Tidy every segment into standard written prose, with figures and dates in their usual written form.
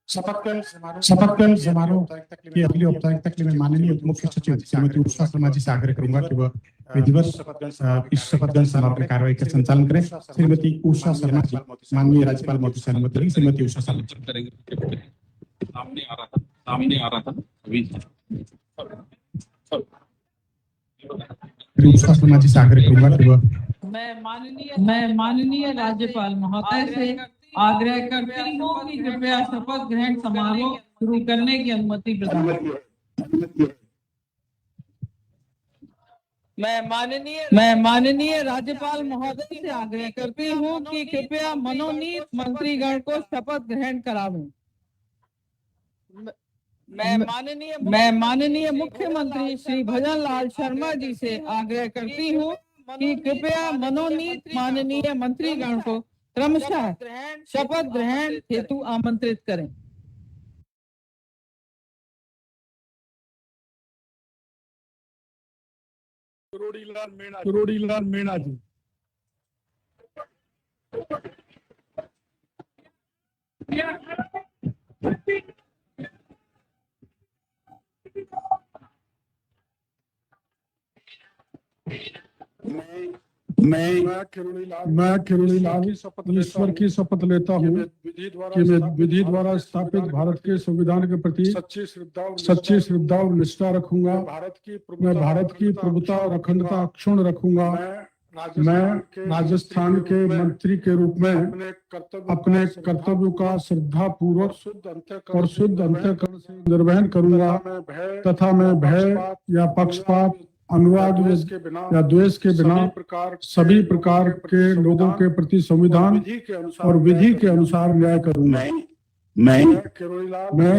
शपथ ग्रहण समारोह की अगली औपचारिकता के लिए मैं माननीय उप मुख्य सचिव श्रीमती उषा शर्मा जी से आग्रह करूंगा कि वह विधिवत इस शपथ ग्रहण समारोह की कार्रवाई का संचालन करें। श्रीमती उषा शर्मा जी, माननीय राज्यपाल महोदय से अनुमति लेंगे। श्रीमती उषा शर्मा सामने आ रहा था उषा शर्मा जी से आग्रह करूंगा कि वह मैं माननीय राज्यपाल महोदय से आग्रह करती हूँ कि कृपया शपथ ग्रहण समारोह शुरू करने की अनुमति प्रदान करें। मैं माननीय राज्यपाल महोदय से आग्रह करती हूँ कि कृपया मनोनीत मंत्रीगण को शपथ ग्रहण करावें। मैं माननीय मुख्यमंत्री श्री भजन लाल शर्मा जी से आग्रह करती हूँ कि कृपया मनोनीत माननीय मंत्रीगण को क्रमशः शपथ ग्रहण हेतु आमंत्रित करें। करोड़ीलाल मीणा जी। मैं किरोड़ीलाल ईश्वर की शपथ लेता हूँ कि मैं विधि द्वारा स्थापित भारत के संविधान के प्रति सच्ची श्रद्धा और निष्ठा रखूंगा। मैं भारत की प्रभुता और अखंडता अक्षुण्ण रखूंगा। मैं राजस्थान के मंत्री के रूप में अपने कर्तव्यों का श्रद्धा पूर्वक और शुद्ध अंतःकरण से निर्वहन करूंगा तथा मैं भय या पक्षपात, अनुराग या द्वेष के बिना सभी प्रकार के लोगों के प्रति संविधान और विधि के अनुसार न्याय करूंगा। मैं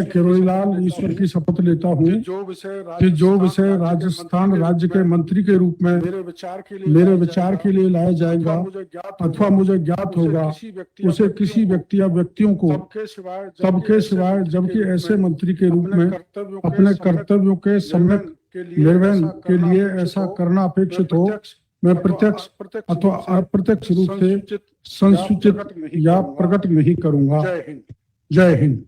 किरोड़ीलाल ईश्वर की शपथ लेता हूँ कि जो विषय राजस्थान राज्य के मंत्री के रूप में मेरे विचार के लिए लाया जाएगा अथवा मुझे ज्ञात होगा उसे किसी व्यक्ति या व्यक्तियों को सबके सिवाय जबकि ऐसे मंत्री के रूप में अपने कर्तव्यों के सम्यक निर्वहन के लिए ऐसा करना अपेक्षित हो, मैं प्रत्यक्ष अथवा अप्रत्यक्ष रूप से संसूचित या प्रकट नहीं करूंगा। जय हिंद।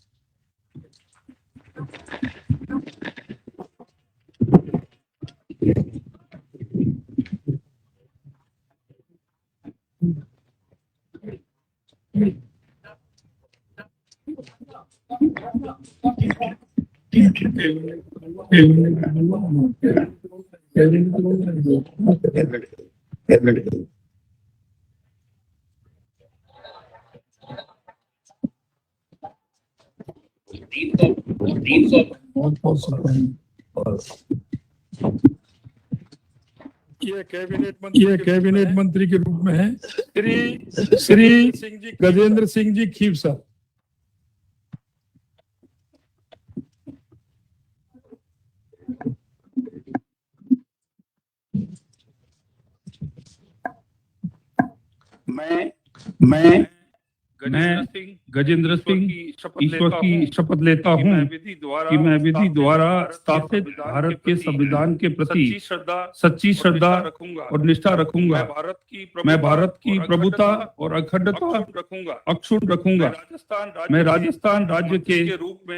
ये कैबिनेट मंत्री के रूप में है श्री गजेंद्र सिंह जी खीवसा। मैं गजेंद्र सिंह ईश्वर की शपथ लेता हूँ कि मैं विधि द्वारा स्थापित भारत के संविधान के प्रति सच्ची श्रद्धा और निष्ठा रखूंगा। मैं भारत की प्रभुता और अखंडता अक्षुण्ण रखूंगा। मैं राजस्थान राज्य के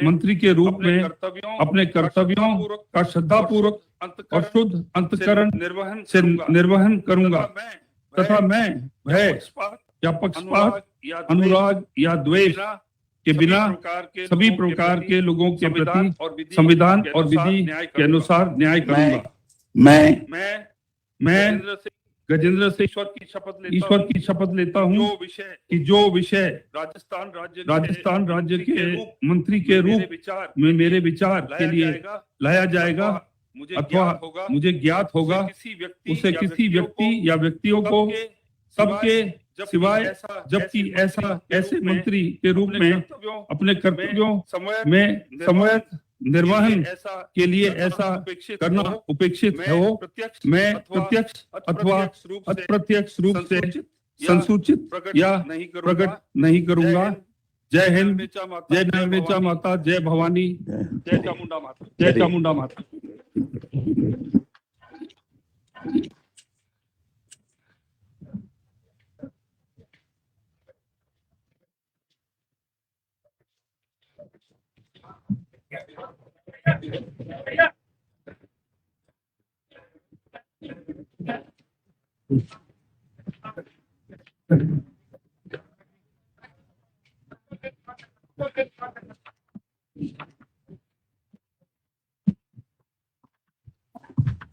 मंत्री के रूप में अपने कर्तव्यों का श्रद्धापूर्वक और शुद्ध अंतःकरण से निर्वहन करूंगा तथा मैं भय या पक्षपात, अनुराग या द्वेष के बिना सभी प्रकार के लोगों के प्रति संविधान और विधि के अनुसार न्याय करूंगा। मैं गजेंद्र सिंह ईश्वर की शपथ लेता हूँ कि जो विषय राजस्थान राज्य के मंत्री के रूप में मेरे विचार के लिए लाया जाएगा अथवा मुझे ज्ञात होगा उसे किसी व्यक्ति या व्यक्तियों को सबके सिवाय जबकि ऐसे मंत्री के रूप में अपने कर्तव्यों में समयक निर्वहन के लिए ऐसा करना उपेक्षित हो, मैं प्रत्यक्ष अथवा अप्रत्यक्ष रूप से संसूचित या प्रकट नहीं करूंगा। जय हिंद, जय नैमिषा माता, जय भवानी, जय चामुंडा माता, जय चामुंडा माता।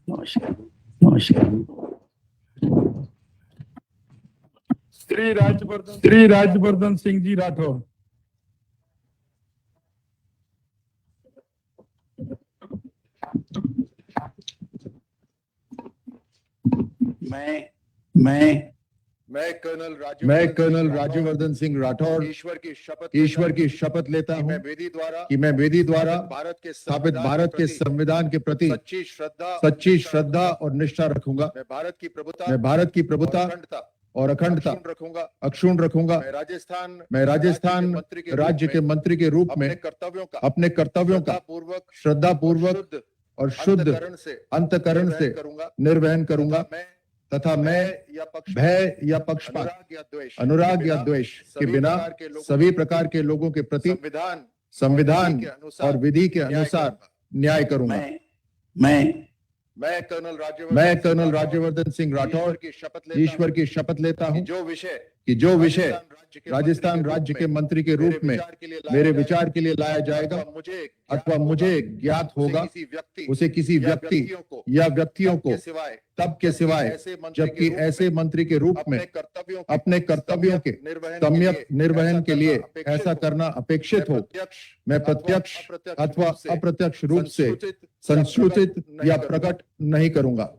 नमस्कार नमस्कार। श्री राज्यवर्धन सिंह जी राठौर। मैं कर्नल राज्यवर्धन सिंह राठौर ईश्वर की शपथ लेता हूं कि मैं विधि द्वारा स्थापित भारत के संविधान के प्रति सच्ची श्रद्धा और निष्ठा रखूंगा। मैं भारत की प्रभुता और अखंडता अक्षुण्ण रखूंगा। मैं राजस्थान राज्य के मंत्री के रूप में अपने कर्तव्यों का श्रद्धा पूर्वक और शुद्ध अंतःकरण से निर्वहन करूंगा तथा मैं भय या पक्षपात, अनुराग या द्वेष के बिना सभी प्रकार के लोगों के प्रति संविधान और विधि के अनुसार न्याय करूंगा। मैं कर्नल राज्यवर्धन सिंह राठौर ईश्वर की शपथ लेता हूं कि जो विषय राजस्थान राज्य के मंत्री के रूप में मेरे विचार के लिए लाया जाएगा अथवा मुझे ज्ञात होगा, उसे किसी व्यक्ति या व्यक्तियों को तब के सिवाय जबकि ऐसे मंत्री के रूप में अपने कर्तव्यों के सम्यक निर्वहन के लिए ऐसा करना अपेक्षित हो, मैं प्रत्यक्ष अथवा अप्रत्यक्ष रूप से संसूचित या प्रकट नहीं करूंगा।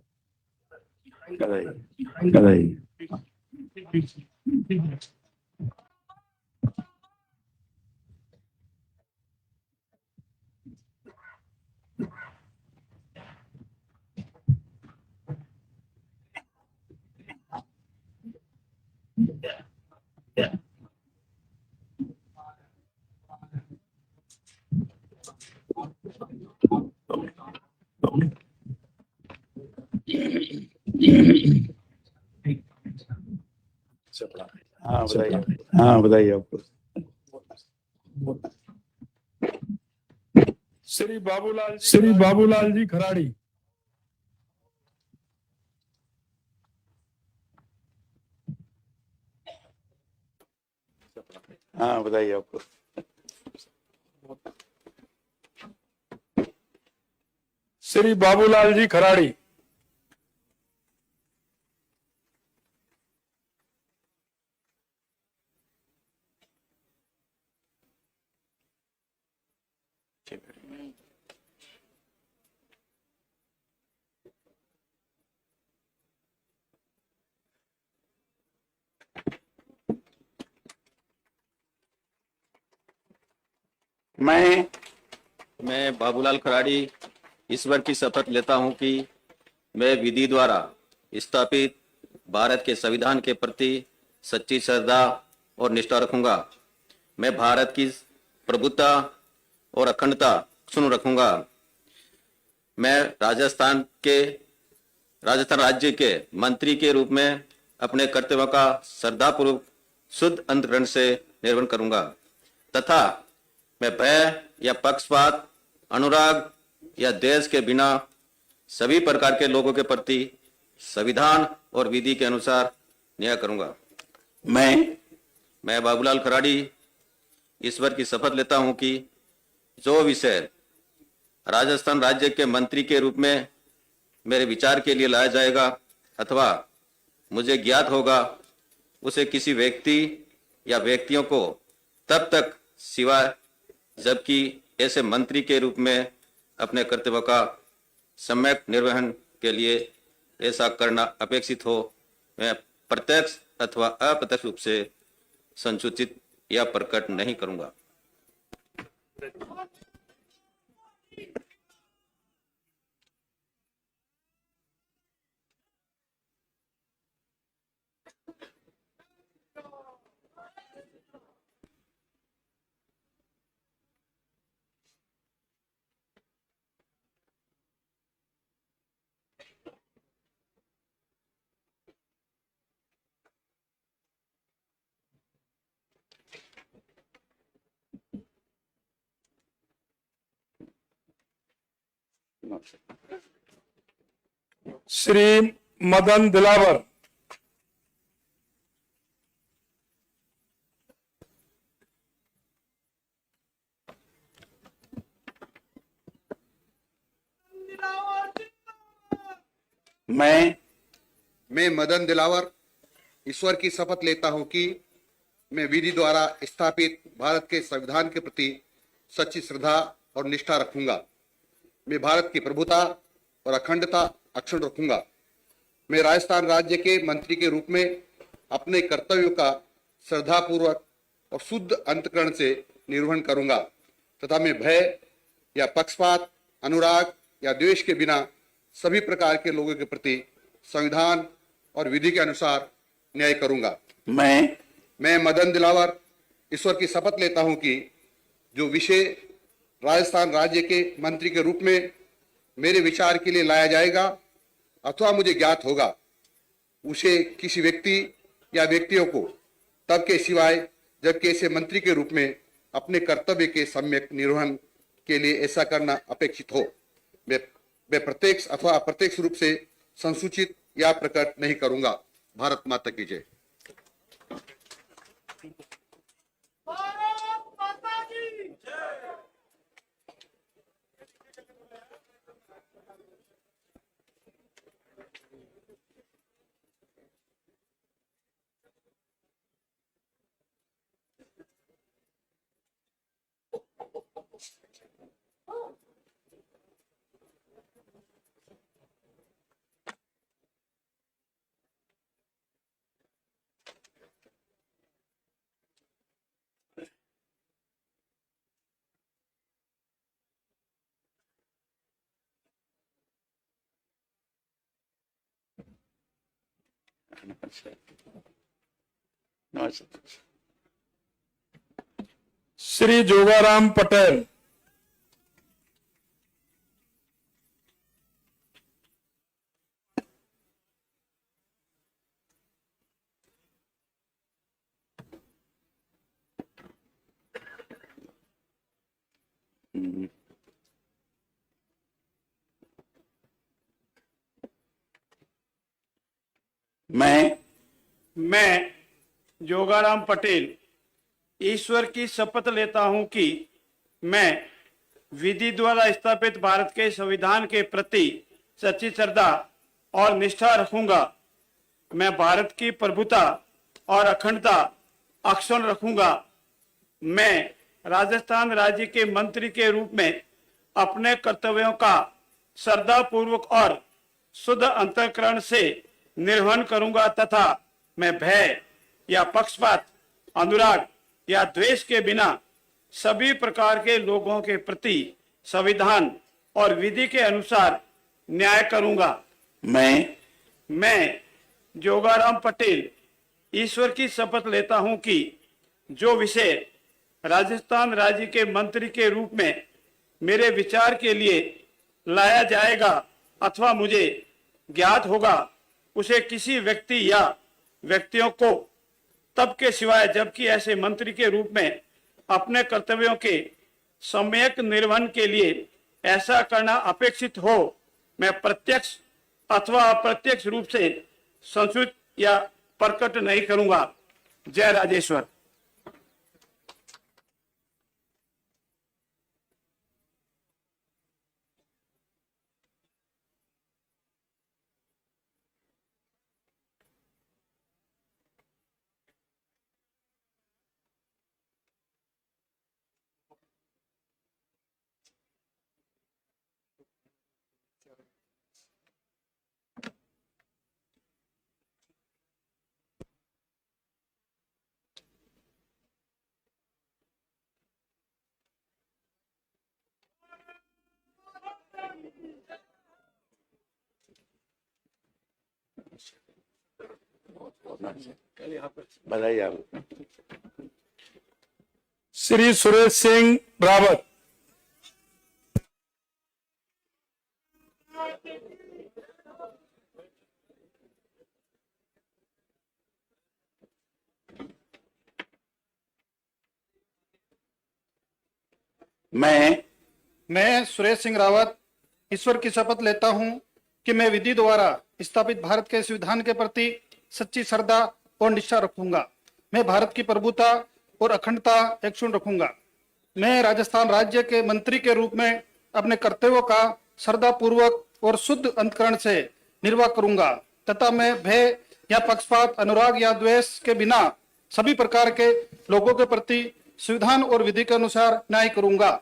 हाँ बताइए आपको। श्री बाबूलाल जी खराड़ी। हाँ बताइए आपको। श्री बाबूलाल जी खराड़ी। मैं बाबूलाल खराड़ी ईश्वर की शपथ लेता हूं कि मैं विधि द्वारा स्थापित भारत के संविधान के प्रति सच्ची श्रद्धा और निष्ठा रखूंगा। मैं भारत की प्रभुता और अखंडता सुन रखूंगा। मैं राजस्थान राज्य के मंत्री के रूप में अपने कर्तव्यों का श्रद्धापूर्वक शुद्ध अंतःकरण से निर्वहन करूंगा तथा मैं भय या पक्षपात, अनुराग या द्वेष के बिना सभी प्रकार के लोगों के प्रति संविधान और विधि के अनुसार न्याय करूंगा। मैं बाबूलाल खराड़ी ईश्वर की शपथ लेता हूं कि जो विषय राजस्थान राज्य के मंत्री के रूप में मेरे विचार के लिए लाया जाएगा अथवा मुझे ज्ञात होगा, उसे किसी व्यक्ति या व्यक्तियों को तब तक सिवाय जबकि ऐसे मंत्री के रूप में अपने कर्तव्यों का सम्यक निर्वहन के लिए ऐसा करना अपेक्षित हो, मैं प्रत्यक्ष अथवा अप्रत्यक्ष रूप से संसूचित या प्रकट नहीं करूंगा। श्री मदन दिलावर, मैं मदन दिलावर ईश्वर की शपथ लेता हूं कि मैं विधि द्वारा स्थापित भारत के संविधान के प्रति सच्ची श्रद्धा और निष्ठा रखूंगा। मैं भारत की प्रभुता और अखंडता अक्षुण्ण रखूंगा। मैं राजस्थान राज्य के मंत्री के रूप में अपने कर्तव्यों का श्रद्धापूर्वक और शुद्ध अंतःकरण से निर्वहन करूंगा तथा मैं भय या पक्षपात, अनुराग या द्वेष के बिना सभी प्रकार के लोगों के प्रति संविधान और विधि के अनुसार न्याय करूंगा। मैं मदन दिलावर ईश्वर की शपथ लेता हूं कि जो विषय राजस्थान राज्य के मंत्री के रूप में मेरे विचार के लिए लाया जाएगा अथवा मुझे ज्ञात होगा, उसे किसी व्यक्ति या व्यक्तियों को तब के सिवाय जबकि ऐसे मंत्री के रूप में अपने कर्तव्य के सम्यक निर्वहन के लिए ऐसा करना अपेक्षित हो, मैं प्रत्यक्ष अथवा अप्रत्यक्ष रूप से संसूचित या प्रकट नहीं करूंगा। भारत माता की जय। श्री जोगाराम पटेल, मैं जोगाराम पटेल ईश्वर की शपथ लेता हूं कि मैं विधि द्वारा स्थापित भारत के संविधान के प्रति सच्ची श्रद्धा और निष्ठा रखूंगा। मैं भारत की प्रभुता और अखंडता अक्षुण्ण रखूंगा। मैं राजस्थान राज्य के मंत्री के रूप में अपने कर्तव्यों का श्रद्धापूर्वक और शुद्ध अंतःकरण से निर्वहन करूंगा तथा मैं भय या पक्षपात, अनुराग या द्वेष के बिना सभी प्रकार के लोगों के प्रति संविधान और विधि के अनुसार न्याय करूंगा। मैं जोगाराम पटेल ईश्वर की शपथ लेता हूं कि जो विषय राजस्थान राज्य के मंत्री के रूप में मेरे विचार के लिए लाया जाएगा अथवा मुझे ज्ञात होगा, उसे किसी व्यक्ति या व्यक्तियों को तब के सिवाय जबकि ऐसे मंत्री के रूप में अपने कर्तव्यों के सम्यक निर्वहन के लिए ऐसा करना अपेक्षित हो, मैं प्रत्यक्ष अथवा अप्रत्यक्ष रूप से संसूचित या प्रकट नहीं करूंगा। जय राजेश्वर। बधाई आप। श्री सुरेश सिंह रावत, मैं सुरेश सिंह रावत ईश्वर की शपथ लेता हूं कि मैं विधि द्वारा स्थापित भारत के संविधान के प्रति सच्ची श्रद्धा और निष्ठा रखूंगा। मैं भारत की प्रभुता और अखंडता अक्षुण्ण रखूंगा। मैं राजस्थान राज्य के मंत्री के रूप में अपने कर्तव्यों का श्रद्धापूर्वक और शुद्ध अंतकरण से निर्वाह करूंगा तथा मैं भय या पक्षपात, अनुराग या द्वेष के बिना सभी प्रकार के लोगों के प्रति संविधान और विधि के अनुसार न्याय करूंगा।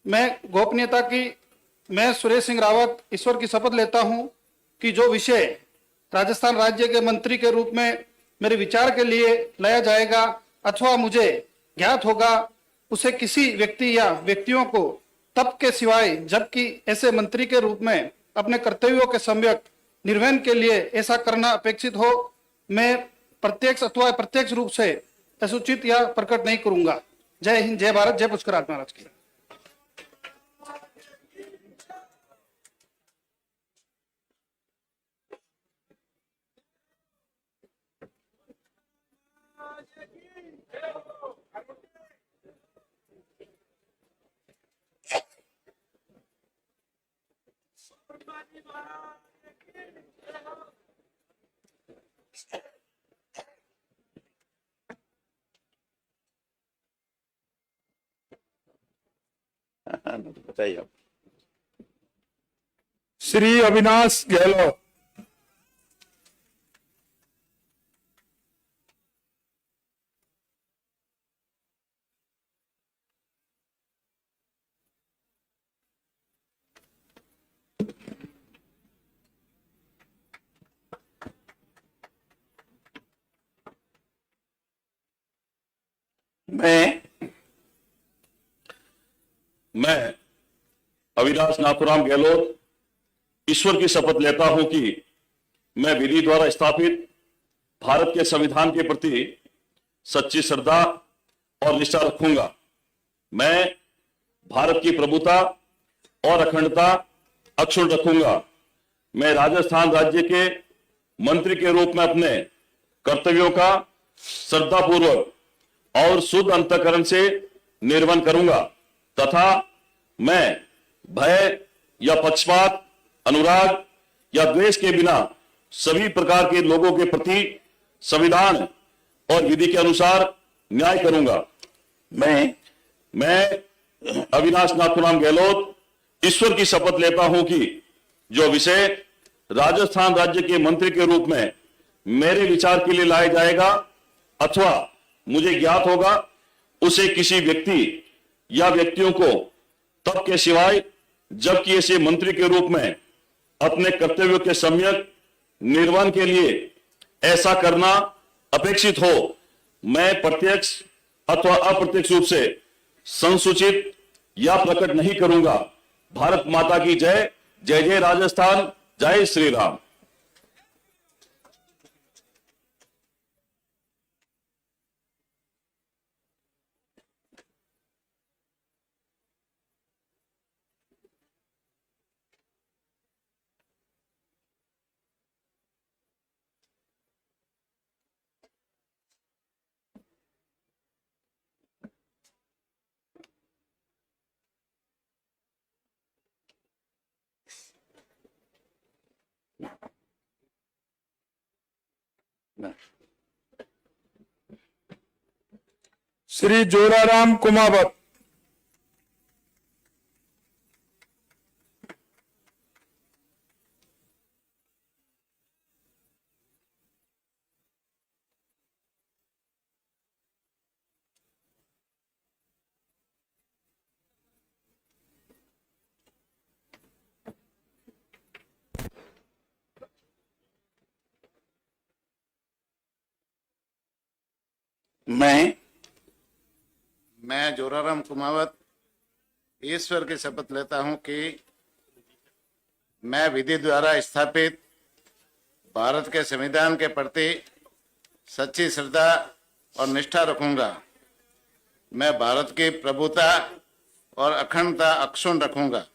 मैं गोपनीयता की मैं सुरेश सिंह रावत ईश्वर की शपथ लेता हूं कि जो विषय राजस्थान राज्य के मंत्री के रूप में मेरे विचार के लिए लाया जाएगा अथवा मुझे ज्ञात होगा उसे किसी व्यक्ति या व्यक्तियों को तब के सिवाय जबकि ऐसे मंत्री के रूप में अपने कर्तव्यों के सम्यक निर्वहन के लिए ऐसा करना अपेक्षित हो, मैं प्रत्यक्ष अथवा प्रत्यक्ष रूप से असूचित या प्रकट नहीं करूंगा। जय हिंद, जय भारत, जय पुष्कराज महाराज की। बताइए आप। श्री अविनाश गहलोत। मैं अविनाश नाथुराम गहलोत ईश्वर की शपथ लेता हूं कि मैं विधि द्वारा स्थापित भारत के संविधान के प्रति सच्ची श्रद्धा और निष्ठा रखूंगा। मैं भारत की प्रभुता और अखंडता अक्षुण्ण रखूंगा। मैं राजस्थान राज्य के मंत्री के रूप में अपने कर्तव्यों का श्रद्धापूर्वक और शुद्ध अंतःकरण से निर्वहन करूंगा तथा मैं भय या पक्षपात, अनुराग या द्वेष के बिना सभी प्रकार के लोगों के प्रति संविधान और विधि के अनुसार न्याय करूंगा। मैं अविनाश नाथुराम गहलोत ईश्वर की शपथ लेता हूं कि जो विषय राजस्थान राज्य के मंत्री के रूप में मेरे विचार के लिए लाया जाएगा अथवा मुझे ज्ञात होगा उसे किसी व्यक्ति या व्यक्तियों को तब के सिवाय जबकि ऐसे मंत्री के रूप में अपने कर्तव्यों के सम्यक निर्वहन के लिए ऐसा करना अपेक्षित हो, मैं प्रत्यक्ष अथवा अप्रत्यक्ष रूप से संसूचित या प्रकट नहीं करूंगा। भारत माता की जय। जय जय राजस्थान, जय श्री राम। श्री जोराराम कुमावत। मैं जोराराम कुमावत ईश्वर की शपथ लेता हूं कि मैं विधि द्वारा स्थापित भारत के संविधान के प्रति सच्ची श्रद्धा और निष्ठा रखूंगा। मैं भारत की प्रभुता और अखंडता अक्षुण्ण रखूंगा।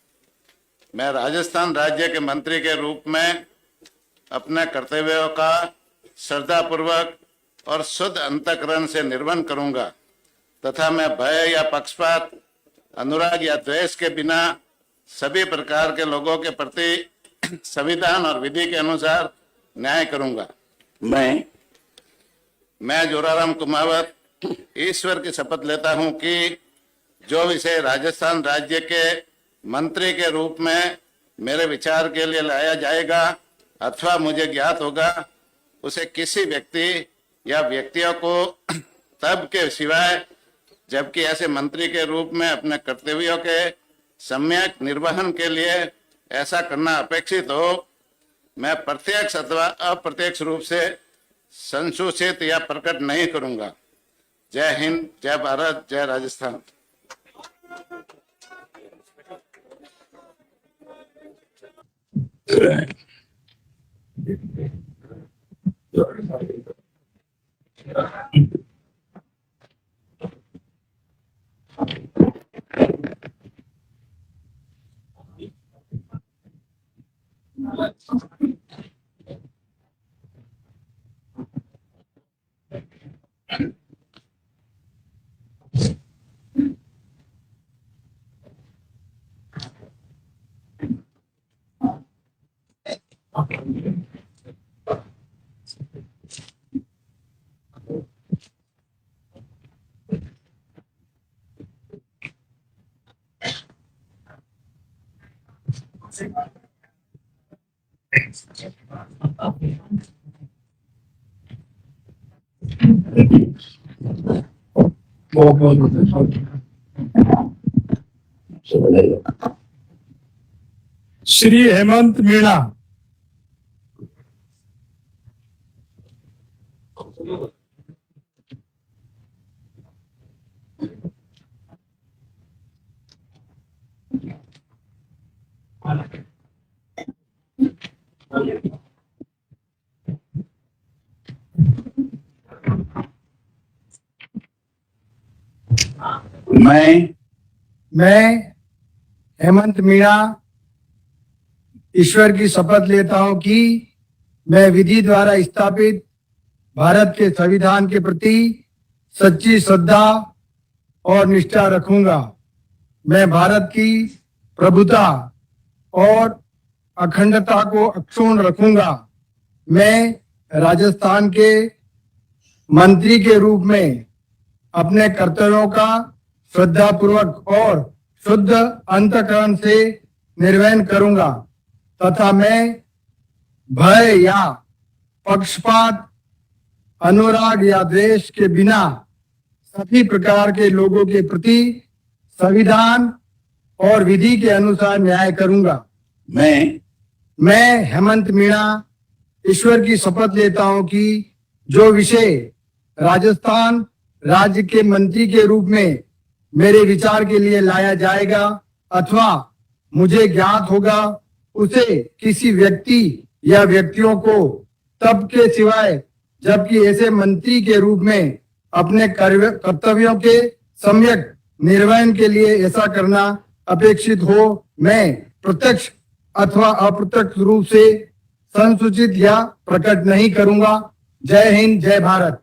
मैं राजस्थान राज्य के मंत्री के रूप में अपने कर्तव्यों का श्रद्धापूर्वक और शुद्ध अंतःकरण से निर्वहन करूंगा तथा मैं भय या पक्षपात, अनुराग या द्वेष के बिना सभी प्रकार के लोगों के प्रति संविधान और विधि के अनुसार न्याय करूंगा। मैं जोराराम कुमावत ईश्वर की शपथ लेता हूं कि जो विषय राजस्थान राज्य के मंत्री के रूप में मेरे विचार के लिए लाया जाएगा अथवा मुझे ज्ञात होगा, उसे किसी व्यक्ति या व्यक्तियों को तब के सिवाय जबकि ऐसे मंत्री के रूप में अपने कर्तव्यों के सम्यक निर्वहन के लिए ऐसा करना अपेक्षित हो, मैं प्रत्यक्ष अथवा अप्रत्यक्ष रूप से संसूचित या प्रकट नहीं करूंगा। जय हिंद, जय भारत, जय राजस्थान। श्री हेमंत मीणा। मैं हेमंत मीणा ईश्वर की शपथ लेता हूं कि मैं विधि द्वारा स्थापित भारत के संविधान के प्रति सच्ची श्रद्धा और निष्ठा रखूंगा। मैं भारत की प्रभुता और अखंडता को अक्षुण्ण रखूंगा। मैं राजस्थान के मंत्री के रूप में अपने कर्तव्यों का श्रद्धापूर्वक और शुद्ध अंतःकरण से निर्वहन करूंगा तथा मैं भय या पक्षपात, अनुराग या द्वेष के बिना सभी प्रकार के लोगों के प्रति संविधान और विधि के अनुसार न्याय करूंगा। मैं हेमंत मीणा ईश्वर की शपथ लेता हूं कि जो विषय राजस्थान राज्य के मंत्री के रूप में मेरे विचार के लिए लाया जाएगा अथवा मुझे ज्ञात होगा, उसे किसी व्यक्ति या व्यक्तियों को तब के सिवाय जबकि ऐसे मंत्री के रूप में अपने कर्तव्यों के सम्यक निर्वहन के लिए ऐसा करना अपेक्षित हो, मैं प्रत्यक्ष अथवा अप्रत्यक्ष रूप से संसूचित या प्रकट नहीं करूंगा। जय हिंद, जय भारत।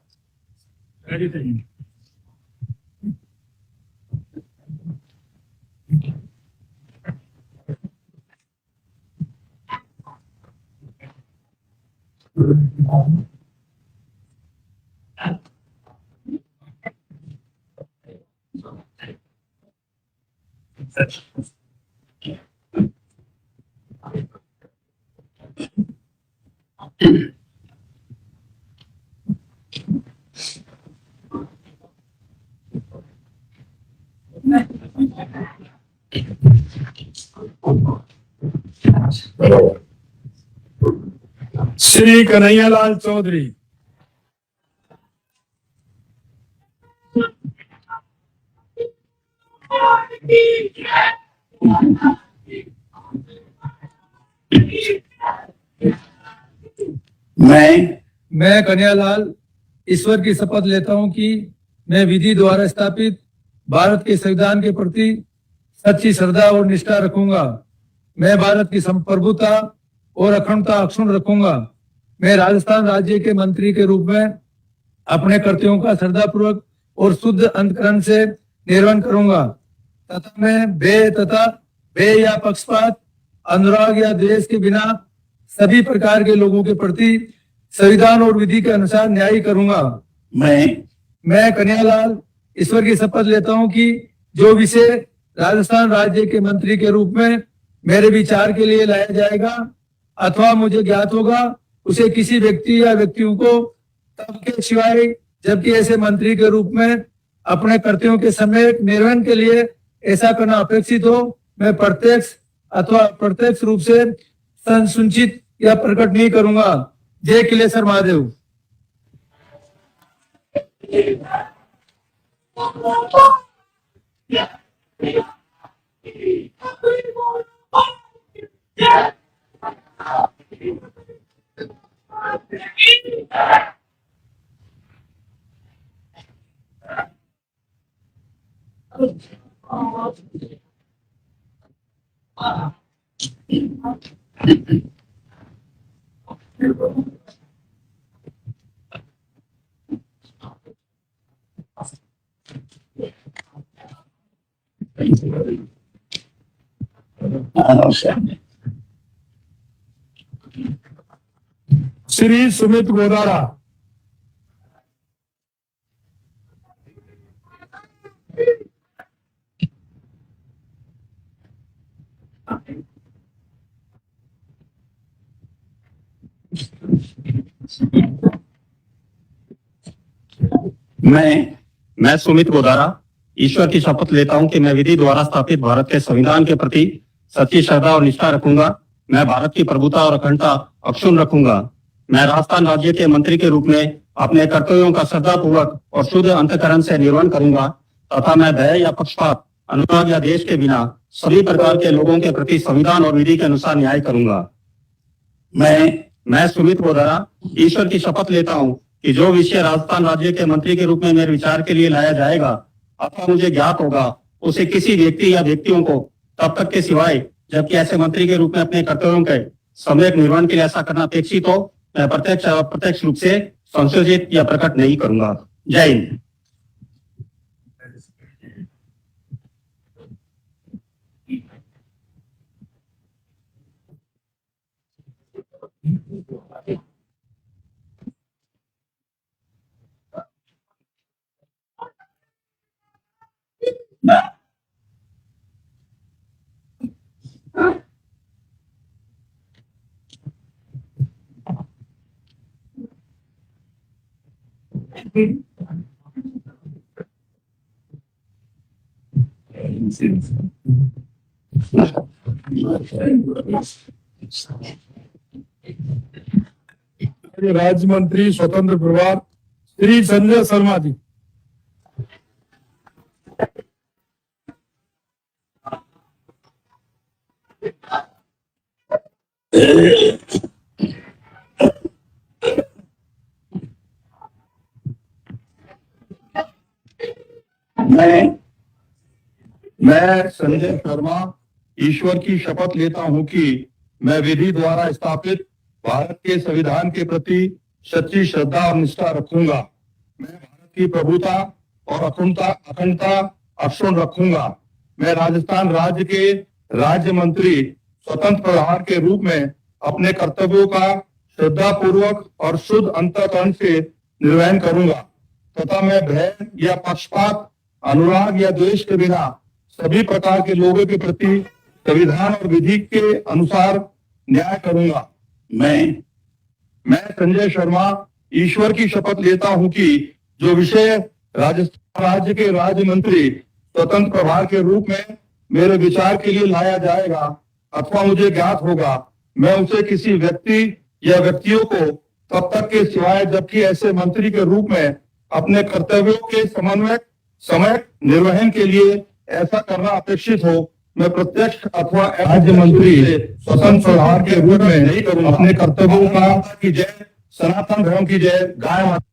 श्री कन्हैयालाल चौधरी। मैं कन्हैयालाल ईश्वर की शपथ लेता हूं कि मैं विधि द्वारा स्थापित भारत के संविधान के प्रति सच्ची श्रद्धा और निष्ठा रखूंगा। मैं भारत की संप्रभुता और अखंडता अक्षुण्ण रखूंगा। मैं राजस्थान राज्य के मंत्री के रूप में अपने कर्तव्यों का श्रद्धापूर्वक और शुद्ध अंतःकरण से निर्वहन करूंगा तथा मैं भय तथा भय या पक्षपात, अनुराग या द्वेष के बिना सभी प्रकार के लोगों के प्रति संविधान और विधि के अनुसार न्याय करूंगा। मैं कन्हैयालाल ईश्वर की शपथ लेता हूं कि जो विषय राजस्थान राज्य के मंत्री के रूप में मेरे विचार के लिए लाया जाएगा अथवा मुझे ज्ञात होगा, उसे किसी व्यक्ति या व्यक्तियों को तब के सिवाय जबकि ऐसे मंत्री के रूप में अपने कर्तव्यों के समय निर्वहन के लिए ऐसा करना अपेक्षित हो, मैं प्रत्यक्ष अथवा अप्रत्यक्ष रूप से संसूचित या प्रकट नहीं करूंगा। जय किलेश्वर महादेव। श्री सुमित गोदारा। मैं सुमित गोदारा ईश्वर की शपथ लेता हूं कि मैं विधि द्वारा स्थापित भारत के संविधान के प्रति सच्ची श्रद्धा और निष्ठा रखूंगा। मैं भारत की प्रभुता और अखंडता अक्षुण्ण रखूंगा। मैं राजस्थान राज्य के मंत्री के रूप में अपने कर्तव्यों का श्रद्धापूर्वक और शुद्ध अंतःकरण से निर्वहन करूंगा तथा मैं भय या पक्षपात, अनुराग या देश के बिना सभी प्रकार के लोगों के प्रति संविधान और विधि के अनुसार न्याय करूंगा। मैं सुमित गोदारा ईश्वर की शपथ लेता हूं कि जो विषय राजस्थान राज्य के मंत्री के रूप में मेरे विचार के लिए लाया जाएगा अथवा मुझे ज्ञात होगा, उसे किसी व्यक्ति या व्यक्तियों को तब तक के सिवाय जबकि ऐसे मंत्री के रूप में अपने कर्तव्यों के सम्यक निर्वहन के लिए ऐसा करना अपेक्षित हो, मैं प्रत्यक्ष या अप्रत्यक्ष रूप से संशोधित या प्रकट नहीं करूंगा। जय हिंद। राज्य मंत्री स्वतंत्र प्रभार श्री संजय शर्मा जी। मैं संजय शर्मा ईश्वर की शपथ लेता हूं कि मैं विधि द्वारा स्थापित भारत के संविधान के प्रति सच्ची श्रद्धा और निष्ठा रखूंगा। मैं भारत की प्रभुता और अखंडता अक्षुण्ण रखूंगा। मैं राजस्थान राज्य के राज्य मंत्री स्वतंत्र प्रभार के रूप में अपने कर्तव्यों का श्रद्धा पूर्वक और शुद्ध अंतःकरण से निर्वहन करूंगा तथा मैं भय या पक्षपात, अनुराग या द्वेष के बिना सभी प्रकार के लोगों के प्रति संविधान और विधि के अनुसार न्याय करूंगा। मैं संजय शर्मा ईश्वर की शपथ लेता हूं कि जो विषय राजस्थान राज्य के राज्य मंत्री स्वतंत्र प्रभार के रूप में मेरे विचार के लिए लाया जाएगा अथवा मुझे ज्ञात होगा, मैं उसे किसी व्यक्ति या व्यक्तियों को तब तक के सिवाय जबकि ऐसे मंत्री के रूप में अपने कर्तव्यों के समय निर्वहन के लिए ऐसा करना अपेक्षित हो, मैं प्रत्यक्ष अथवा राज्य मंत्री स्वतंत्र प्रभार के रूप में नहीं करूंगा। अपने कर्तव्यों का की जय, सनातन धर्म की जय, गाय माता।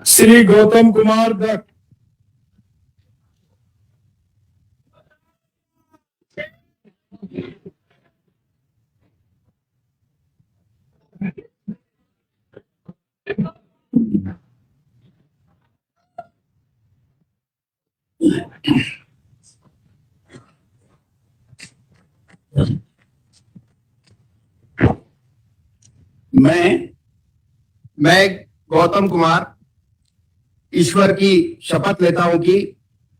श्री गौतम कुमार दत्त। मैं गौतम कुमार ईश्वर की शपथ लेता हूं कि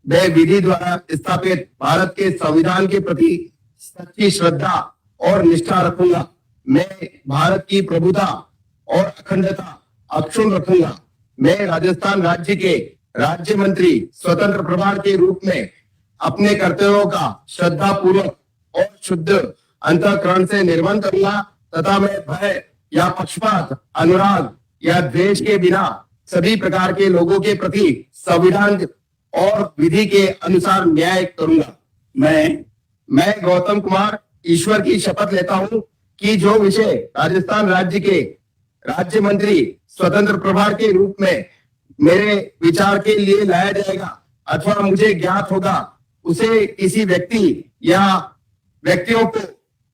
मैं विधि द्वारा स्थापित भारत के संविधान के प्रति सच्ची श्रद्धा और निष्ठा रखूंगा। मैं भारत की प्रभुता और अखंडता अक्षुण्ण रखूंगा। मैं राजस्थान राज्य के राज्य मंत्री स्वतंत्र प्रभार के रूप में अपने कर्तव्यों का श्रद्धा पूर्वक और शुद्ध अंतःकरण से निर्वहन करूंगा तथा मैं भय या पक्षपात, अनुराग या द्वेष के बिना सभी प्रकार के लोगों के प्रति संविधान और विधि के अनुसार न्याय करूंगा। मैं गौतम कुमार ईश्वर की शपथ लेता हूं कि जो विषय राजस्थान राज्य के राज्य मंत्री स्वतंत्र प्रभार के रूप में मेरे विचार के लिए लाया जाएगा अथवा मुझे ज्ञात होगा, उसे किसी व्यक्ति या व्यक्तियों को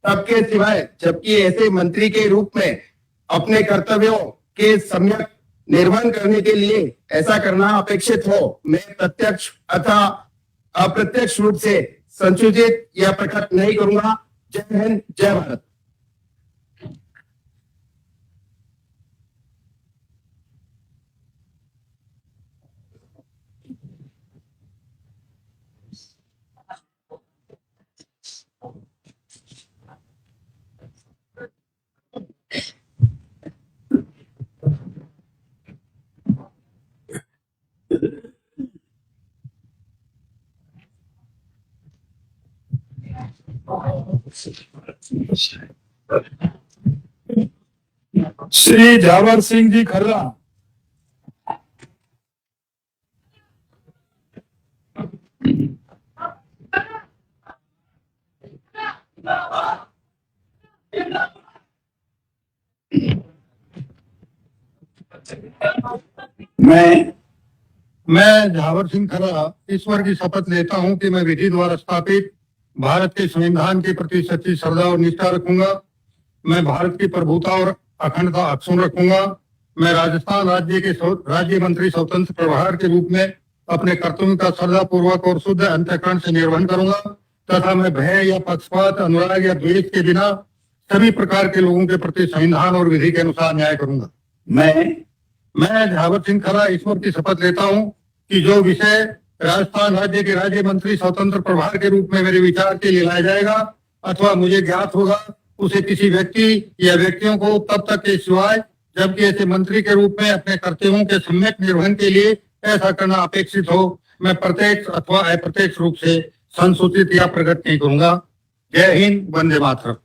तब के सिवाय जबकि ऐसे मंत्री के रूप में अपने कर्तव्यों के सम्यक निर्वहन करने के लिए ऐसा करना अपेक्षित हो, मैं प्रत्यक्ष अथवा अप्रत्यक्ष रूप से संशोधित या प्रकट नहीं करूंगा। जय हिंद, जय भारत। श्री झावर सिंह जी खर्रा। मैं झावर सिंह खर्रा ईश्वर की शपथ लेता हूं कि मैं विधि द्वारा स्थापित भारत के संविधान के प्रति सच्ची श्रद्धा और निष्ठा रखूंगा। मैं भारत की प्रभुता और अखंडता अक्षुण्ण रखूंगा। मैं राजस्थान राज्य के राज्य मंत्री स्वतंत्र प्रभार के रूप में अपने कर्तव्यों का श्रद्धा पूर्वक और शुद्ध अंतःकरण से निर्वहन करूंगा तथा मैं भय या पक्षपात, अनुराग या द्वेष के बिना सभी प्रकार के लोगों के प्रति संविधान और विधि के अनुसार न्याय करूंगा। मैं झावर सिंह खर्रा ईश्वर की शपथ लेता हूं कि जो विषय राजस्थान राज्य के राज्य मंत्री स्वतंत्र प्रभार के रूप में मेरे विचार के लिए लाया जाएगा अथवा मुझे ज्ञात होगा, उसे किसी व्यक्ति या व्यक्तियों को तब तक के सिवाय जबकि ऐसे मंत्री के रूप में अपने कर्तव्यों के सम्यक निर्वहन के लिए ऐसा करना अपेक्षित हो, मैं प्रत्यक्ष अथवा अप्रत्यक्ष रूप से संसूचित या प्रकट नहीं करूंगा। जय हिंद, वंदे मातरम।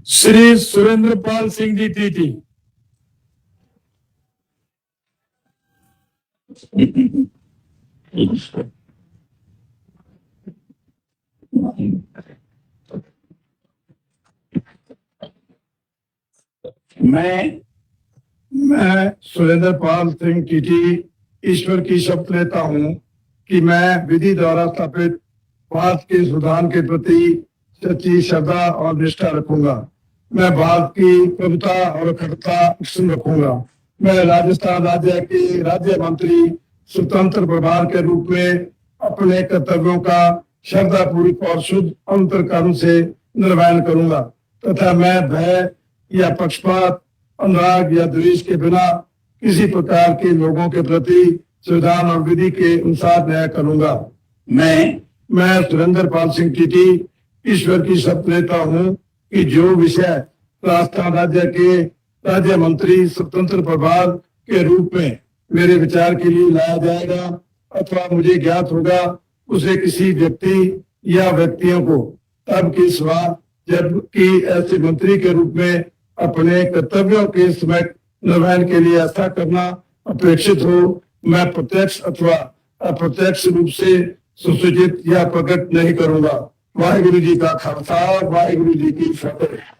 श्री सुरेंद्र पाल सिंह जी टीटी। मैं सुरेंद्र पाल सिंह टीटी ईश्वर की शपथ लेता हूं कि मैं विधि द्वारा स्थापित भारत के संविधान के प्रति सच्ची श्रद्धा और निष्ठा रखूंगा। मैं भारत की प्रभुता और अखंडता अक्षुण्ण रखूंगा। मैं राजस्थान राज्य के राज्य मंत्री स्वतंत्र प्रभार के रूप में अपने कर्तव्यों का श्रद्धापूर्वक और शुद्ध अंतःकरण से निर्वहन करूंगा तथा मैं भय या पक्षपात, अनुराग या द्वेष के बिना किसी प्रकार के लोगों के प्रति संविधान और विधि के अनुसार न्याय करूंगा। मैं सुरेंद्र पाल सिंह टीटी ईश्वर की शपथ लेता हूं कि जो विषय राजस्थान राज्य के राज्य मंत्री स्वतंत्र प्रभार के रूप में मेरे विचार के लिए लाया जाएगा अथवा मुझे ज्ञात होगा, उसे किसी व्यक्ति या व्यक्तियों को तब की सिवा जबकि ऐसे मंत्री के रूप में अपने कर्तव्यों के समय निर्वहन के लिए ऐसा करना अपेक्षित हो, मैं प्रत्यक्ष अथवा अप्रत्यक्ष रूप से सुसूचित या प्रकट नहीं करूंगा। वाहिगुरु जी का खालसा, वाहिगुरु जी की फतेह।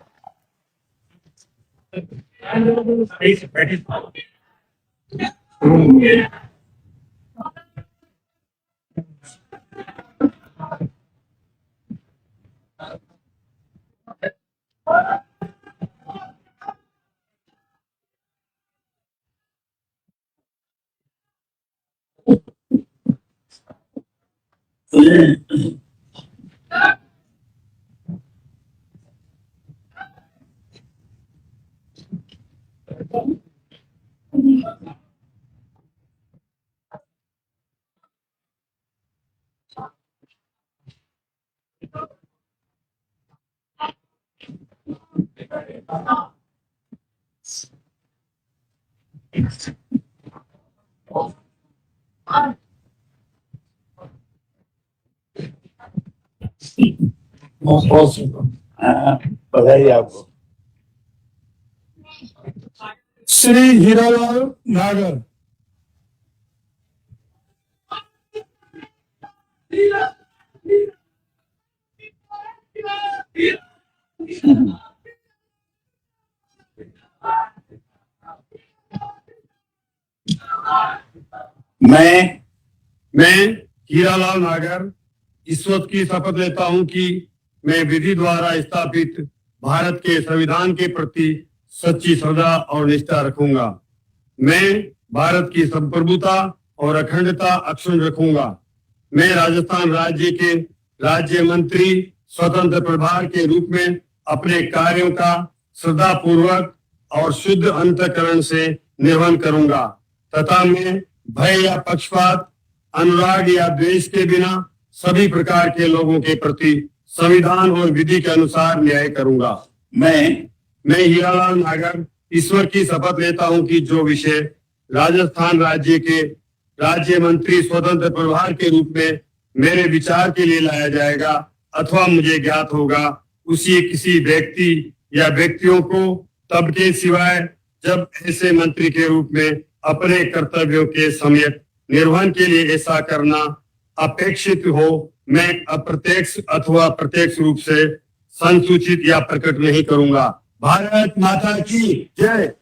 बधाई आपको। श्री हीरालाल नागर। मैं हीरालाल नागर ईश्वर की शपथ लेता हूं कि मैं विधि द्वारा स्थापित भारत के संविधान के प्रति सच्ची श्रद्धा और निष्ठा रखूंगा। मैं भारत की संप्रभुता और अखंडता अक्षुण्ण रखूंगा। मैं राजस्थान राज्य के राज्य मंत्री स्वतंत्र प्रभार के रूप में अपने कार्यों का श्रद्धा पूर्वक और शुद्ध अंतःकरण से निर्वहन करूंगा तथा मैं भय या पक्षपात, अनुराग या द्वेष के बिना सभी प्रकार के लोगों के प्रति संविधान और विधि के अनुसार न्याय करूंगा। मैं हीरालाल नागर ईश्वर की शपथ लेता हूं कि जो विषय राजस्थान राज्य के राज्य मंत्री स्वतंत्र प्रभार के रूप में मेरे विचार के लिए लाया जाएगा अथवा मुझे ज्ञात होगा, उसी किसी व्यक्ति या व्यक्तियों को तब के सिवाय जब ऐसे मंत्री के रूप में अपने कर्तव्यों के सम्यक निर्वहन के लिए ऐसा करना अपेक्षित हो, मैं अप्रत्यक्ष अथवा प्रत्यक्ष रूप से संसूचित या प्रकट नहीं करूंगा। भारत माता की जय।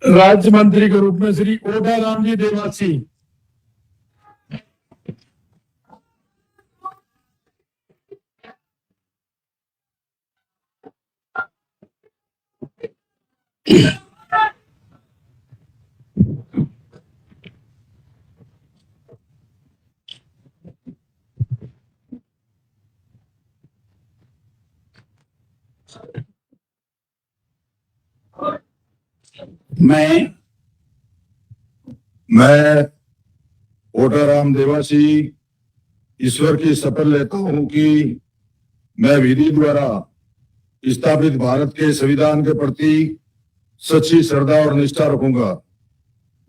राज्य मंत्री के रूप में श्री ओटा राम जी देवासी। मैं ओटाराम देवासी ईश्वर की शपथ लेता हूं कि मैं विधि द्वारा स्थापित भारत के संविधान के प्रति सच्ची श्रद्धा और निष्ठा रखूंगा।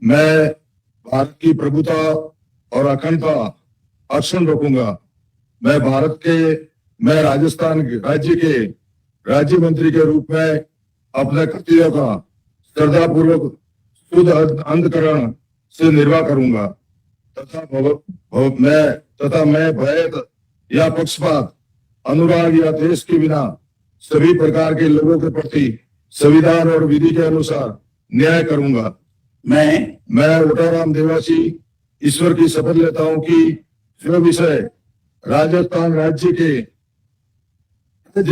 मैं भारत की प्रभुता और अखंडता अक्षुण्ण रखूंगा। मैं राजस्थान राज्य के राज्य मंत्री के रूप में अपने कर्तव्यों का श्रद्धापूर्वक शुद्ध अंतःकरण से निर्वाह करूंगा तथा मैं भय या पक्षपात, अनुराग या द्वेष के बिना सभी प्रकार के लोगों के प्रति संविधान और विधि के अनुसार न्याय करूंगा। मैं ओटाराम देवासी ईश्वर की शपथ लेता हूं कि जो विषय राजस्थान राज्य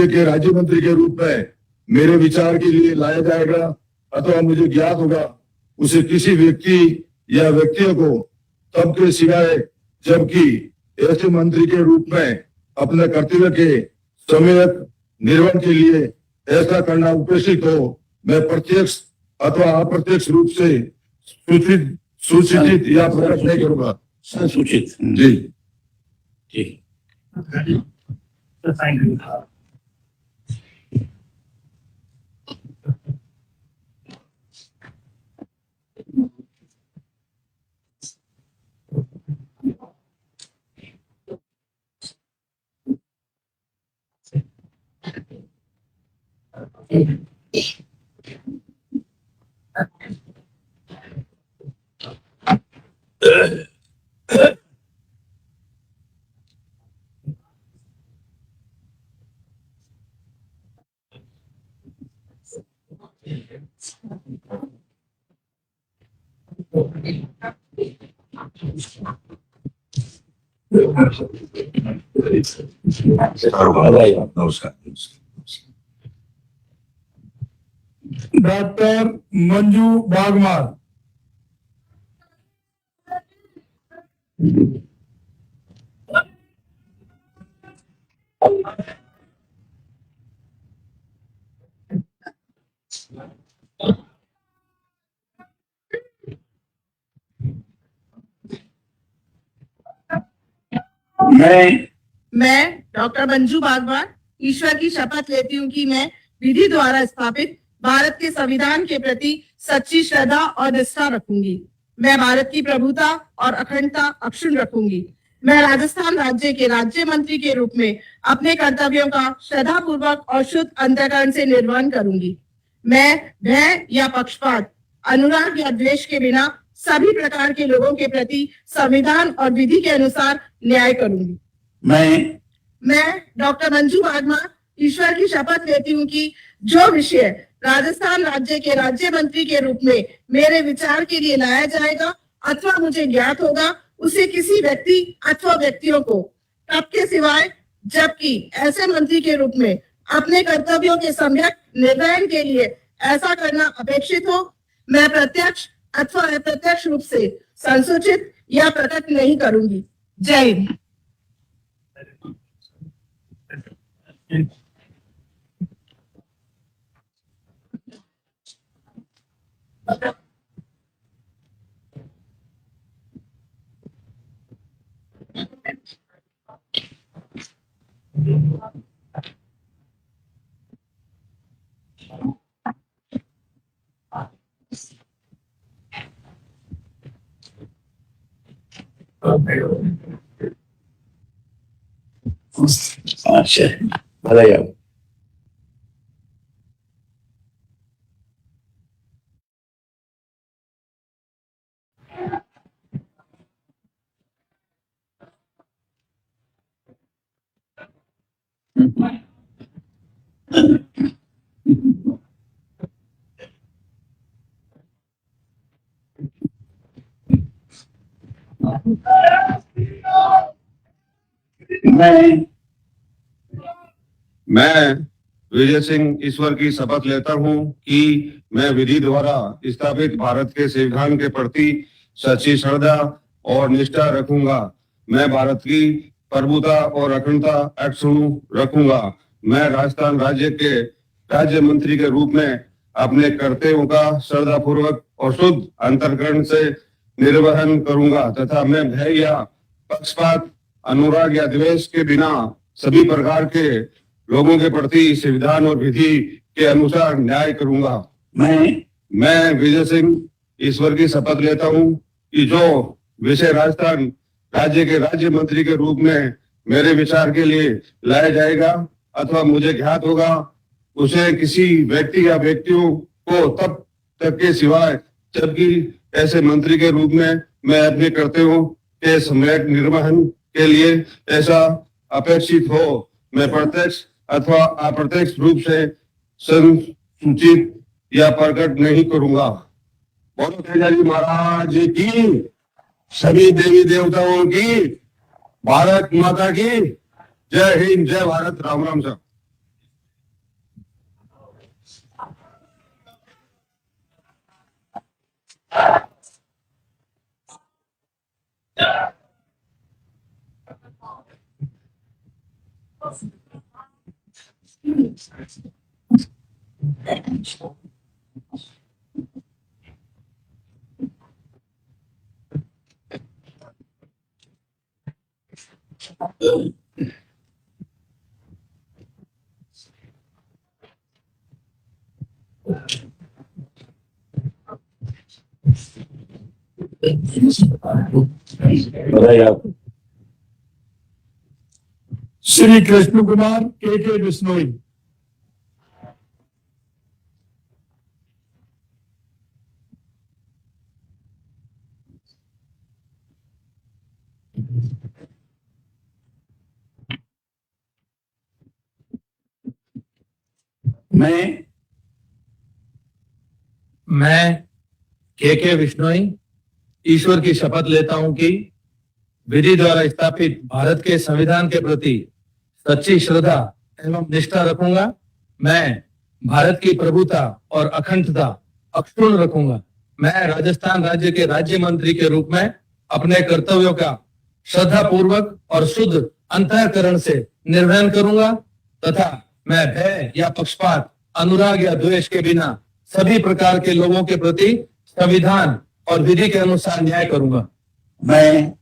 के राज्य मंत्री के रूप में मेरे विचार के लिए लाया जाएगा अथवा मुझे ज्ञात होगा, उसे किसी व्यक्ति या व्यक्तियों को तब के सिवाय जबकि ऐसे मंत्री के रूप में अपने कर्तव्य के सम्यक निर्वहन के लिए ऐसा करना उपेक्षित हो, मैं प्रत्यक्ष अथवा अप्रत्यक्ष रूप से सूचित या प्रकट नहीं करूंगा। सूचित जी जी। नमस्कार। डॉक्टर मंजू बागमार। मैं डॉक्टर मंजू बागवान ईश्वर की शपथ लेती हूँ कि मैं विधि द्वारा स्थापित भारत के संविधान के प्रति सच्ची श्रद्धा और निष्ठा रखूंगी। मैं भारत की प्रभुता और अखंडता अक्षुण्ण रखूंगी। मैं राजस्थान राज्य के राज्य मंत्री के रूप में अपने कर्तव्यों का श्रद्धा पूर्वक और शुद्ध अंतःकरण से निर्वहन करूंगी। मैं भय या पक्षपात, अनुराग या द्वेष के बिना सभी प्रकार के लोगों के प्रति संविधान और विधि के अनुसार न्याय करूंगी। मैं डॉक्टर मंजू बागमा ईश्वर की शपथ लेती हूँ कि जो विषय राजस्थान राज्य के राज्य मंत्री के रूप में मेरे विचार के लिए लाया जाएगा अथवा मुझे ज्ञात होगा, उसे किसी व्यक्ति अथवा व्यक्तियों को तब के सिवाय जबकि ऐसे मंत्री के रूप में अपने कर्तव्यों के सम्यक निर्वहन के लिए ऐसा करना अपेक्षित हो, मैं प्रत्यक्ष अथवा अप्रत्यक्ष रूप से संसूचित या प्रकट नहीं करूंगी। जय हिंद। अच्छा, बधाई हो। मैं विजय सिंह ईश्वर की शपथ लेता हूं कि मैं विधि द्वारा स्थापित भारत के संविधान के प्रति सच्ची श्रद्धा और निष्ठा रखूंगा। मैं भारत की प्रभुता और अखंडता अक्षुण्ण रखूंगा। मैं राजस्थान राज्य के राज्य मंत्री के रूप में अपने कर्तव्यों का श्रद्धा पूर्वक और शुद्ध अंतःकरण से निर्वहन करूंगा तथा मैं भय या पक्षपात, अनुराग या द्वेष के बिना सभी प्रकार के लोगों के प्रति संविधान और विधि के अनुसार न्याय करूंगा। मैं विजय सिंह ईश्वर की शपथ लेता हूँ कि जो विषय राजस्थान राज्य के राज्य मंत्री के रूप में मेरे विचार के लिए लाया जाएगा अथवा मुझे ज्ञात होगा, उसे किसी व्यक्ति या व्यक्तियों को तब तक के सिवाय जबकि ऐसे मंत्री के रूप में मैं अपने कर्तव्यों के सम्यक निर्वहन के लिए ऐसा अपेक्षित हो, मैं प्रत्यक्ष अथवा अप्रत्यक्ष रूप से संसूचित या प्रकट नहीं करूंगा। बोलो तेजाजी महाराज की, सभी देवी देवताओं की, भारत माता की जय हिंद, जय भारत, राम राम साहब। श्री कृष्ण कुमार के बिश्नोई। मैं के बिश्नोई ईश्वर की शपथ लेता हूं कि विधि द्वारा स्थापित भारत के संविधान के प्रति सच्ची श्रद्धा एवं निष्ठा रखूंगा। मैं भारत की प्रभुता और अखंडता अक्षुण्ण रखूंगा। मैं राजस्थान राज्य के राज्य मंत्री के रूप में अपने कर्तव्यों का श्रद्धा पूर्वक और शुद्ध अंतःकरण से निर्वहन करूंगा तथा मैं भय या पक्षपात, अनुराग या द्वेष के बिना सभी प्रकार के लोगों के प्रति संविधान और विधि के अनुसार न्याय करूंगा। मैं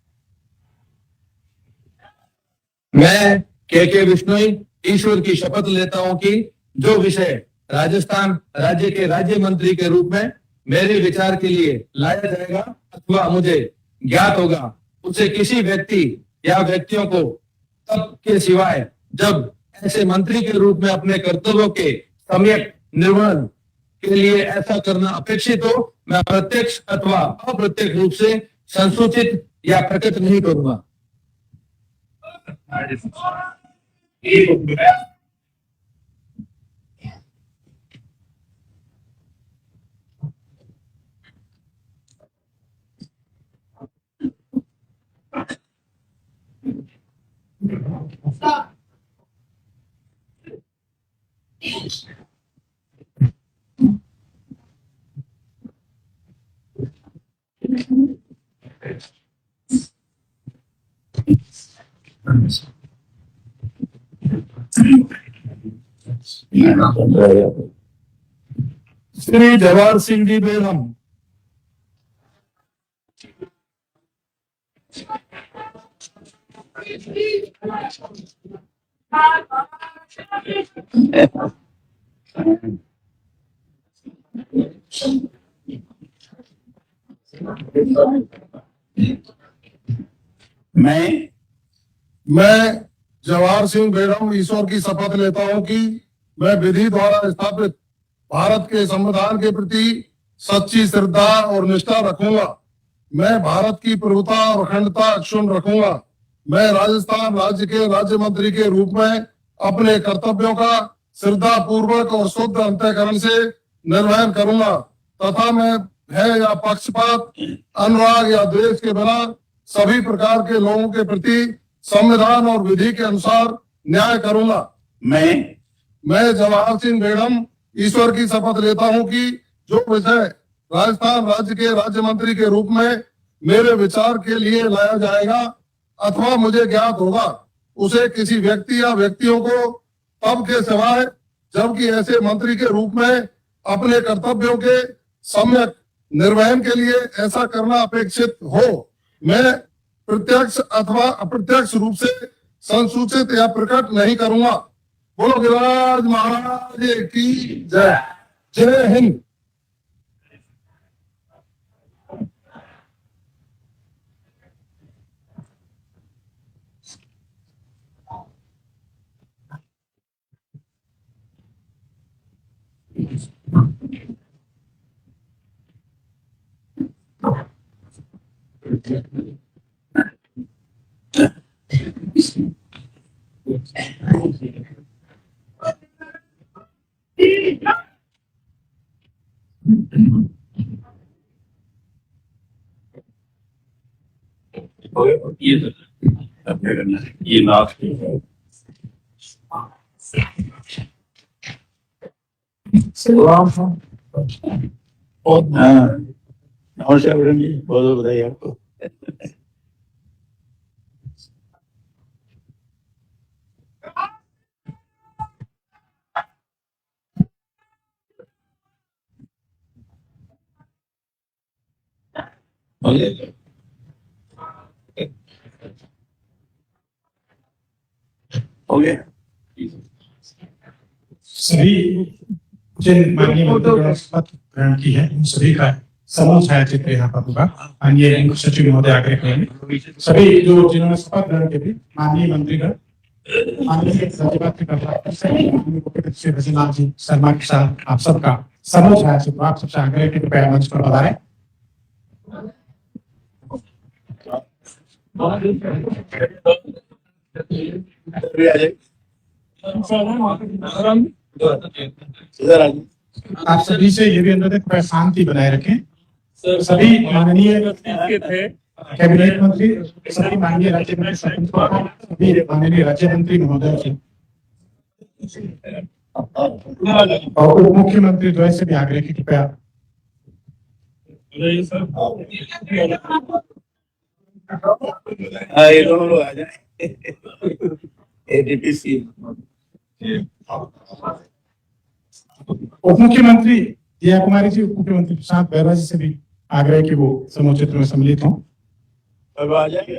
के बिश्नोई ईश्वर की शपथ लेता हूं कि जो विषय राजस्थान राज्य के राज्य मंत्री के रूप में मेरे विचार के लिए लाया जाएगा अथवा मुझे ज्ञात होगा, उसे किसी व्यक्ति या व्यक्तियों को तब के सिवाय जब ऐसे मंत्री के रूप में अपने कर्तव्यों के सम्यक निर्वहन के लिए ऐसा करना अपेक्षित हो, मैं प्रत्यक्ष अथवा अप्रत्यक्ष रूप से संसूचित या प्रकट नहीं करूंगा। श्री जवाहर सिंह जी बेगम। मैं जवाहर सिंह बेगम ईश्वर की शपथ लेता हूं कि मैं विधि द्वारा स्थापित भारत के संविधान के प्रति सच्ची श्रद्धा और निष्ठा रखूंगा। मैं भारत की प्रभुता और अखंडता अक्षुण्ण रखूंगा। मैं राजस्थान राज्य के राज्य मंत्री के रूप में अपने कर्तव्यों का श्रद्धा पूर्वक और शुद्ध अंतःकरण से निर्वहन करूंगा तथा मैं भय या पक्षपात, अनुराग या द्वेष के बिना सभी प्रकार के लोगों के प्रति संविधान और विधि के अनुसार न्याय करूंगा। मैं जवाहर सिंह बेगम ईश्वर की शपथ लेता हूं कि जो विषय राजस्थान राज्य के राज्य मंत्री के रूप में मेरे विचार के लिए लाया जाएगा अथवा मुझे ज्ञात होगा, उसे किसी व्यक्ति या व्यक्तियों को तब के सिवाय जबकि ऐसे मंत्री के रूप में अपने कर्तव्यों के सम्यक निर्वहन के लिए ऐसा करना अपेक्षित हो, मैं प्रत्यक्ष अथवा अप्रत्यक्ष रूप से संसूचित या प्रकट नहीं करूंगा। बोलो गिरिराज महाराज की जय। जय हिंद, ये लास्ट नमस्कार मैडम जी, बहुत बहुत बधाई आपको। हो गया। सभी जिन माननीय मंत्रियों ने शपथ ग्रहण की है उन सभी का समूह छायाचित्र यहाँ पर होगा। माननीय मुख्य सचिव महोदय आग्रह करेंगे सभी जो जिन्होंने शपथ ग्रहण की थी माननीय मंत्रीगण, माननीय राज्यपाल श्री भजनलाल जी शर्मा के साथ आप सबका समूह छायाचित्र आप सबसे आग्रह के कृपया मंच पर पधारें। आप सभी से ये भी अनुरोध है कृपया शांति बनाए रखें। सभी माननीय कैबिनेट मंत्री, सभी माननीय राज्य मंत्री, सभी माननीय राज्य मंत्री महोदय जी और उप मुख्यमंत्री द्वय से भी आग्रह की कृपया ये दोनों लोग आ जाए। एडीपीसी उप मुख्यमंत्री दिया कुमारी जी, उप मुख्यमंत्री प्रशांत बैरा जी से भी आग्रह की वो समूह चित्र में सम्मिलित हों। अब आ जाएंगे।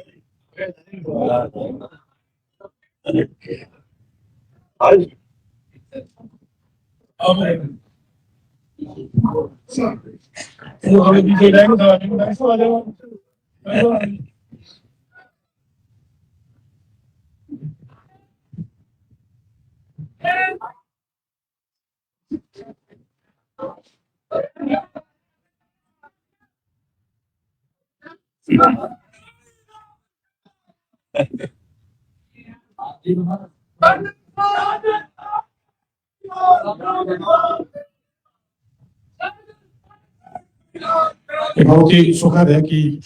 ये बहुत ही सुखद है कि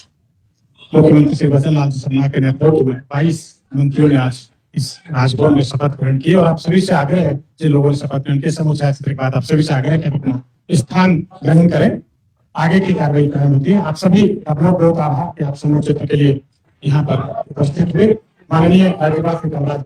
मुख्यमंत्री श्री भजनलाल जी शर्मा के नेतृत्व में 22 मंत्रियों ने आज इस राजभवन में शपथ ग्रहण की और आप सभी से आग्रह है जिन लोगों ने शपथ ग्रहण की समूह छायाचित्र के बाद आप सभी से आग्रह है कि अपना स्थान ग्रहण करें, आगे की कार्रवाई करनी होती है। आप सभी अपना बहुत आभार कि आप समूह चित्र के लिए यहाँ पर उपस्थित हुए। माननीय राज्यपाल श्री कमलनाथ